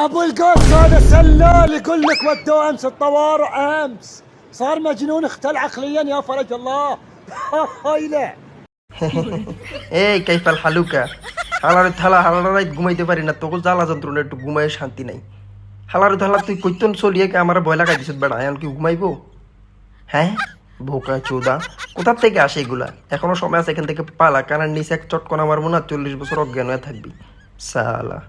ابو القط هذا سلال يقول لك ودوه امس الطوارئ امس صار مجنون اختل عقليا يا فرج الله. هايله এই কাইফাল হালুকা হালারে থালা হালারাই ঘুমাইতে পারি না তোকে জ্বালা যন্ত্রণা একটু ঘুমাই শান্তি নাই। হালারে থালা তুই কইতন চলিয়ে কে আমার ভয় লাগাই দিছিস বেড়া এখন কি ঘুমাইবো? হ্যাঁ ভোকা চোদা কোথা থেকে আসে এগুলা? এখনো সময় আছে এখান থেকে পালা, কানার নিচে এক চটকন আমার মনে হয় 40 বছর অজ্ঞান হয়ে থাকবি সালা।